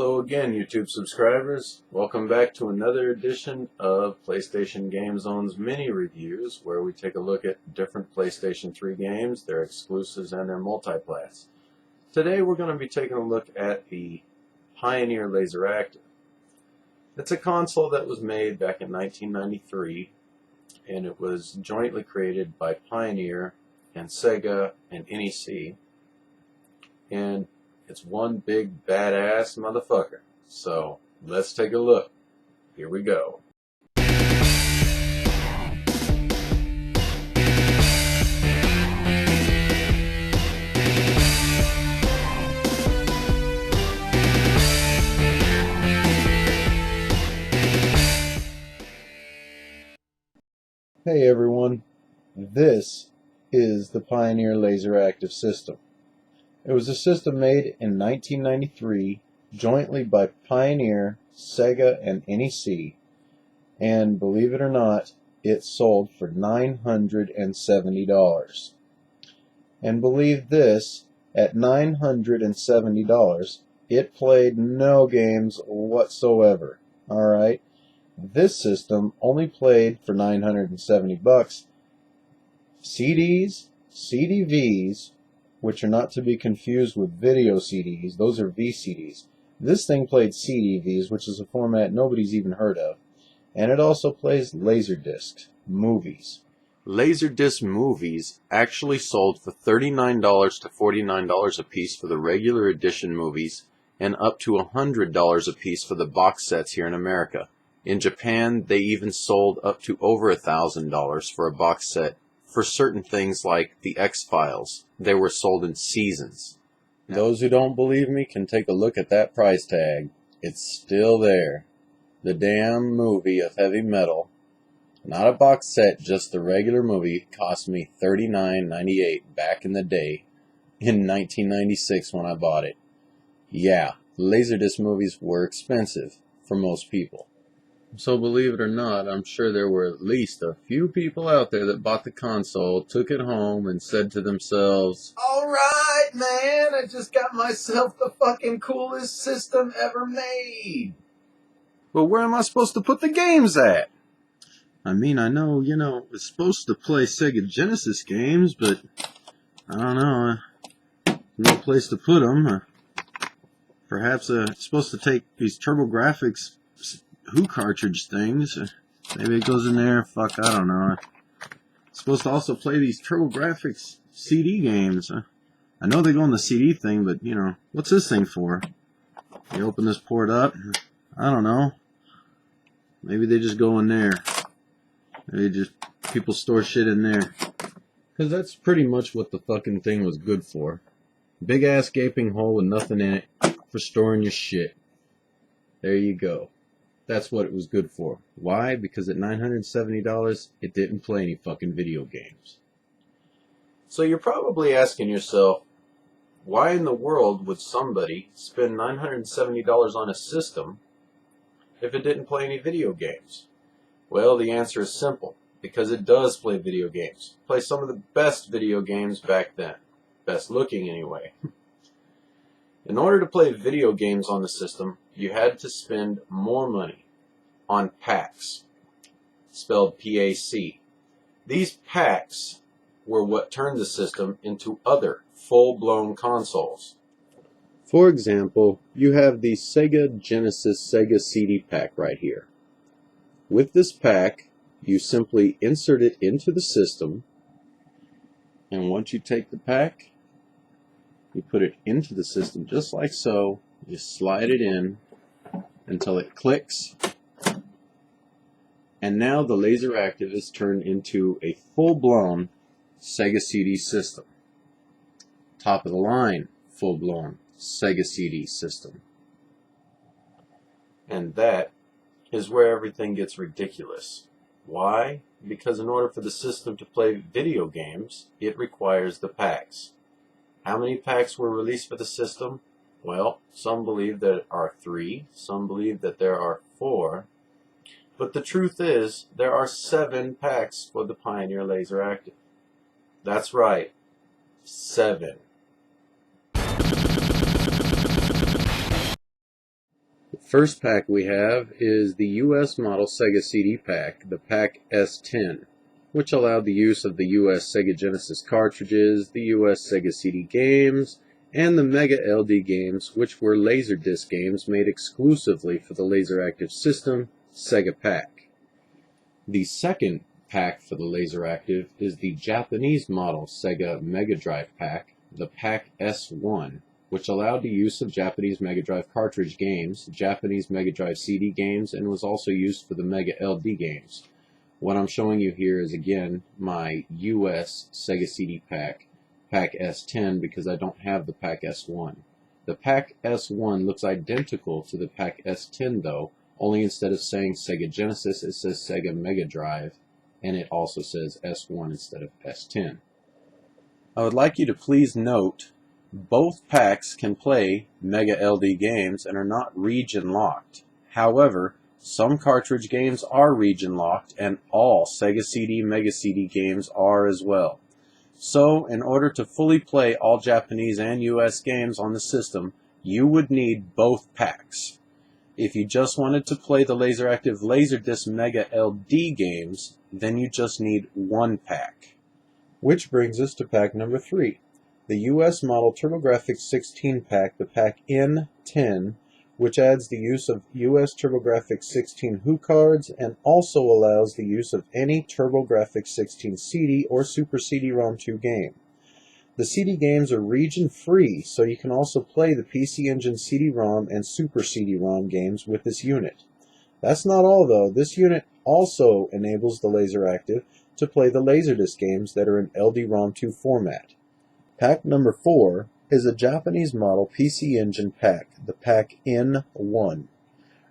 Hello again, YouTube subscribers. Welcome back to another edition of PlayStation Game Zone's mini reviews, where we take a look at different PlayStation 3 games, their exclusives, and their multiplats. Today we're going to be taking a look at the Pioneer LaserActive. It's a console that was made back in 1993, and it was jointly created by Pioneer and Sega and NEC. And it's one big badass motherfucker. So let's take a look. Here we go. Hey everyone, this is the Pioneer LaserActive system. It was a system made in 1993 jointly by Pioneer, Sega, and NEC, and believe it or not, it sold for $970. And believe this, at $970, it played no games whatsoever. Alright? This system only played for $970 CDs, CDVs, which are not to be confused with video CDs. Those are VCDs. This thing played CDVs, which is a format nobody's even heard of. And it also plays Laserdisc movies. Laserdisc movies actually sold for $39 to $49 a piece for the regular edition movies, and up to $100 a piece for the box sets here in America. In Japan, they even sold up to over $1,000 for a box set. For certain things like the X-Files, they were sold in seasons. Those who don't believe me can take a look at that price tag. It's still there. The damn movie of heavy metal, not a box set, just the regular movie, cost me $39.98 back in the day, in 1996 when I bought it. Yeah, Laserdisc movies were expensive for most people. So believe it or not, I'm sure there were at least a few people out there that bought the console, took it home, and said to themselves, "Alright, man, I just got myself the fucking coolest system ever made. But where am I supposed to put the games at? I mean, I know, it's supposed to play Sega Genesis games, but I don't know, no place to put them. Perhaps it's supposed to take these TurboGrafX Who cartridge things. Maybe it goes in there. Fuck, I don't know. It's supposed to also play these TurboGrafX CD games. I know they go in the CD thing, but what's this thing for? You open this port up. I don't know. Maybe they just go in there. Maybe just people store shit in there. Because that's pretty much what the fucking thing was good for. Big ass gaping hole with nothing in it for storing your shit. There you go. That's what it was good for. Why? Because at $970, it didn't play any fucking video games. So you're probably asking yourself, why in the world would somebody spend $970 on a system if it didn't play any video games? Well, the answer is simple. Because it does play video games. Play some of the best video games back then. Best looking anyway. In order to play video games on the system, you had to spend more money on PACs, spelled PAC. These PACs were what turned the system into other full-blown consoles. For example, you have the Sega Genesis SegaCD pack right here. With this pack, you simply insert it into the system, and once you take the pack, you put it into the system just like so. You slide it in until it clicks. And now the LaserActive is turned into a full-blown SegaCD system. Top of the line, full-blown SegaCD system. And that is where everything gets ridiculous. Why? Because in order for the system to play video games, it requires the PACs. How many PACs were released for the system? Well, some believe that there are 3, some believe that there are 4, but the truth is, there are 7 PACs for the Pioneer LaserActive. That's right, 7. First pack we have is the US model SegaCD pack, the PAC S10, which allowed the use of the US Sega Genesis cartridges, the US SegaCD games, and the MegaLD games, which were Laserdisc games made exclusively for the LaserActive system, Sega PAC. The second pack for the LaserActive is the Japanese model Sega Megadrive pack, the PAC S1, which allowed the use of Japanese Megadrive cartridge games, Japanese Megadrive CD games, and was also used for the MegaLD games. What I'm showing you here is again my US Sega CD pack, PAC S10, because I don't have the PAC S1. The PAC S1 looks identical to the PAC S10 though, only instead of saying Sega Genesis it says Sega Megadrive, and it also says S1 instead of S10. I would like you to please note both packs can play MegaLD games and are not region locked. However, some cartridge games are region locked and all SegaCD MegaCD games are as well. So, in order to fully play all Japanese and US games on the system, you would need both packs. If you just wanted to play the LaserActive Laserdisc MegaLD games, then you just need one pack. Which brings us to pack number 3. The US model TurboGrafX 16 pack, the PAC N10, which adds the use of US TurboGrafX 16 HU cards and also allows the use of any TurboGrafX 16 CD or Super CD-ROM 2 game. The CD games are region-free, so you can also play the PC Engine CD-ROM and Super CD-ROM games with this unit. That's not all though. This unit also enables the LaserActive to play the Laserdisc games that are in LD-ROM 2 format. Pack number 4 is a Japanese model PC Engine pack, the PAC N1,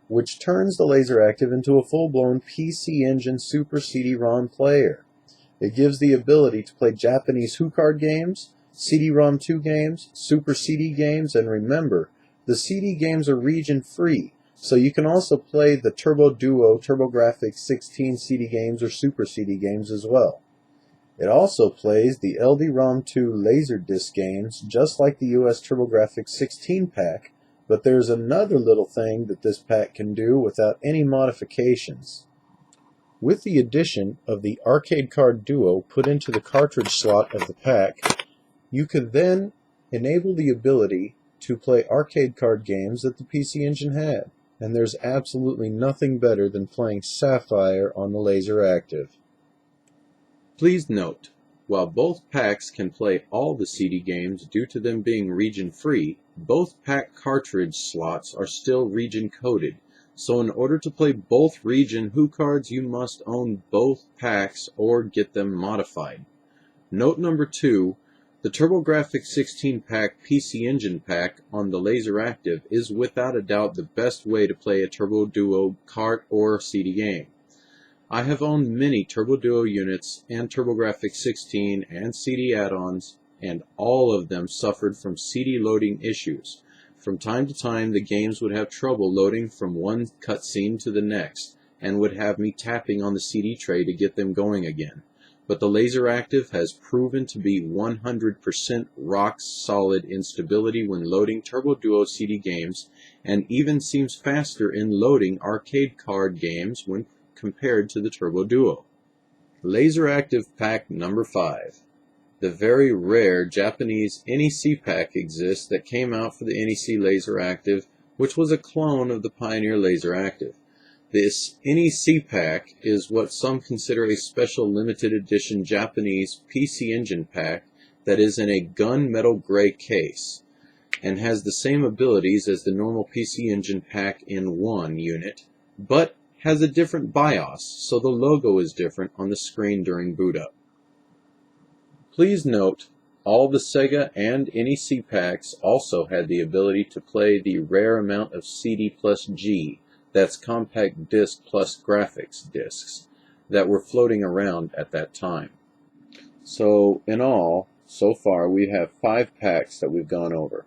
which turns the LaserActive into a full-blown PC Engine Super CD-ROM player. It gives the ability to play Japanese HU card games, CD-ROM 2 games, Super CD games, and remember, the CD games are region-free, so you can also play the Turbo Duo TurboGrafx 16 CD games or Super CD games as well. It also plays the LD-ROM 2 Laserdisc games just like the US TurboGrafx 16 pack, but there's another little thing that this pack can do without any modifications. With the addition of the Arcade Card Duo put into the cartridge slot of the pack, you can then enable the ability to play arcade card games that the PC Engine had, and there's absolutely nothing better than playing Sapphire on the LaserActive. Please note, while both packs can play all the CD games due to them being region-free, both pack cartridge slots are still region-coded, so in order to play both region HU cards you must own both packs or get them modified. Note number 2, the TurboGrafx 16 pack PC Engine pack on the LaserActive is without a doubt the best way to play a Turbo Duo cart or CD game. I have owned many Turbo Duo units and TurboGrafx 16 and CD add-ons, and all of them suffered from CD loading issues. From time to time, the games would have trouble loading from one cutscene to the next, and would have me tapping on the CD tray to get them going again. But the LaserActive has proven to be 100% rock-solid in stability when loading Turbo Duo CD games, and even seems faster in loading arcade card games when compared to the Turbo Duo. LaserActive pack number 5. The very rare Japanese NEC pack exists that came out for the NEC LaserActive, which was a clone of the Pioneer LaserActive. This NEC pack is what some consider a special limited edition Japanese PC Engine pack that is in a gunmetal gray case and has the same abilities as the normal PC Engine PAC N1 unit, but has a different BIOS, so the logo is different on the screen during boot up. Please note, all the Sega and NEC packs also had the ability to play the rare amount of CD plus G, that's compact disc plus graphics discs, that were floating around at that time. So in all, so far we have 5 packs that we've gone over.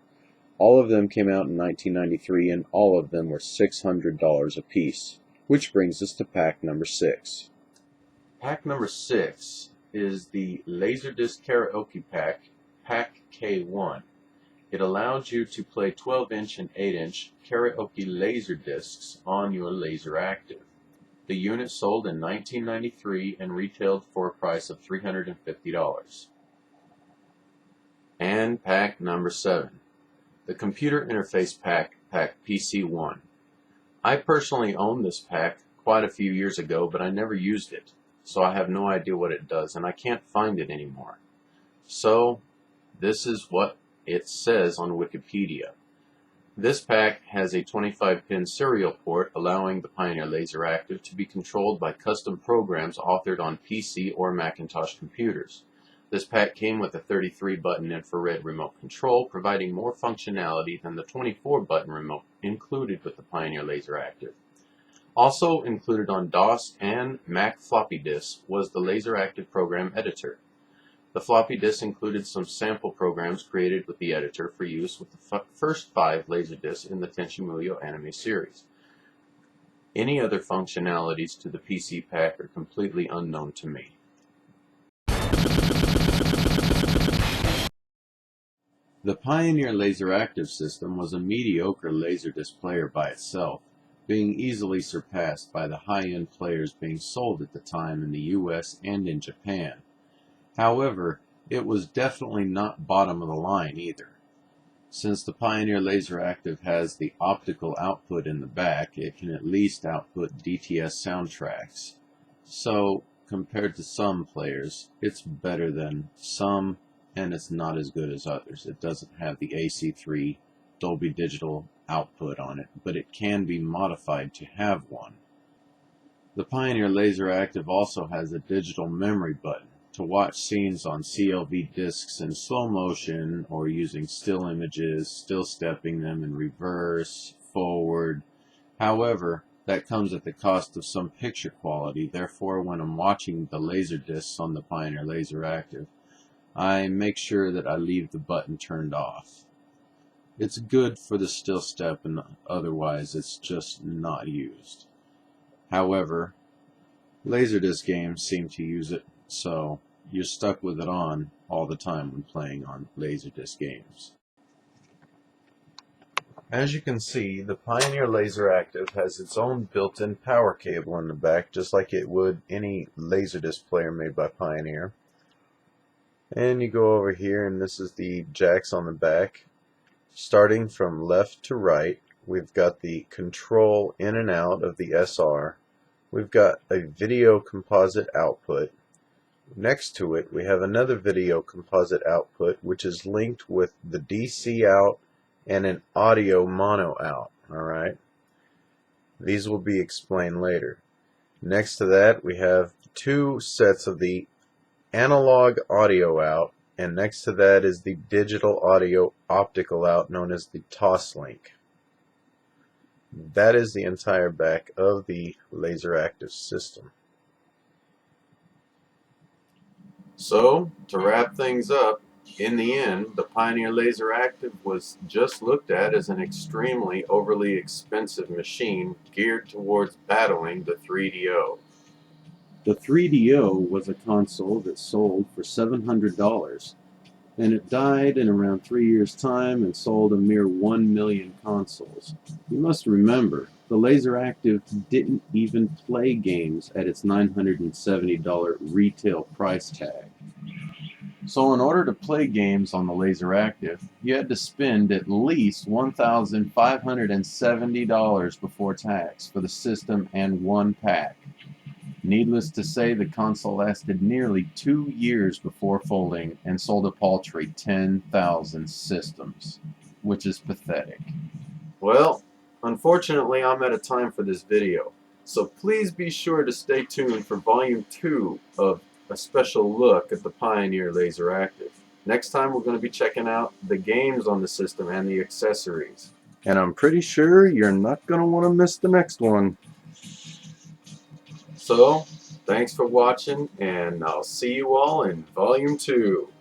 All of them came out in 1993 and all of them were $600 a piece. Which brings us to pack number 6. Pack number 6 is the Laserdisc Karaoke pack, PAC K1. It allowed you to play 12-inch and 8-inch karaoke laser discs on your LaserActive. The unit sold in 1993 and retailed for a price of $350. And PAC number 7, the computer interface PAC PC-1. I personally owned this PAC quite a few years ago, but I never used it, so I have no idea what it does, and I can't find it anymore. So, this is what it says on Wikipedia. This PAC has a 25-pin serial port allowing the Pioneer LaserActive to be controlled by custom programs authored on PC or Macintosh computers. This PAC came with a 33-button infrared remote control, providing more functionality than the 24-button remote included with the Pioneer LaserActive. Also included on DOS and Mac floppy disks was the LaserActive program editor. The floppy disk included some sample programs created with the editor for use with the first 5 Laserdiscs in the Tenchi Muyo anime series. Any other functionalities to the PC PAC are completely unknown to me. The Pioneer LaserActive system was a mediocre Laserdisc player by itself, being easily surpassed by the high-end players being sold at the time in the US and in Japan. However, it was definitely not bottom of the line either. Since the Pioneer LaserActive has the optical output in the back, it can at least output DTS soundtracks. So, compared to some players, it's better than some, and it's not as good as others. It doesn't have the AC3 Dolby Digital output on it, but it can be modified to have one. The Pioneer LaserActive also has a digital memory button to watch scenes on CLV discs in slow motion or using still images, still stepping them in reverse, forward. However, that comes at the cost of some picture quality. Therefore, when I'm watching the laser discs on the Pioneer LaserActive, I make sure that I leave the button turned off. It's good for the still step, and otherwise it's just not used. However, Laserdisc games seem to use it, so you're stuck with it on all the time when playing on Laserdisc games. As you can see, the Pioneer LaserActive has its own built-in power cable in the back, just like it would any Laserdisc player made by Pioneer. And you go over here, and this is the jacks on the back. Starting from left to right, we've got the control in and out of the SR. We've got a video composite output. Next to it, we have another video composite output, which is linked with the DC out and an audio mono out. Alright? These will be explained later. Next to that, we have 2 sets of the analog audio out, and next to that is the digital audio optical out, known as the TOS link. That is the entire back of the LaserActive system. So, to wrap things up, in the end, the Pioneer LaserActive was just looked at as an extremely overly expensive machine geared towards battling the 3DO. The 3DO was a console that sold for $700, and it died in around 3 years' time and sold a mere 1 million consoles. You must remember, the LaserActive didn't even play games at its $970 retail price tag. So in order to play games on the LaserActive, you had to spend at least $1,570 before tax for the system and 1 PAC. Needless to say, the console lasted nearly 2 years before folding and sold a paltry 10,000 systems, which is pathetic. Well, unfortunately, I'm out of time for this video, so please be sure to stay tuned for Volume 2 of a special look at the Pioneer LaserActive. Next time, we're going to be checking out the games on the system and the accessories. And I'm pretty sure you're not going to want to miss the next one. So, thanks for watching, and I'll see you all in Volume 2.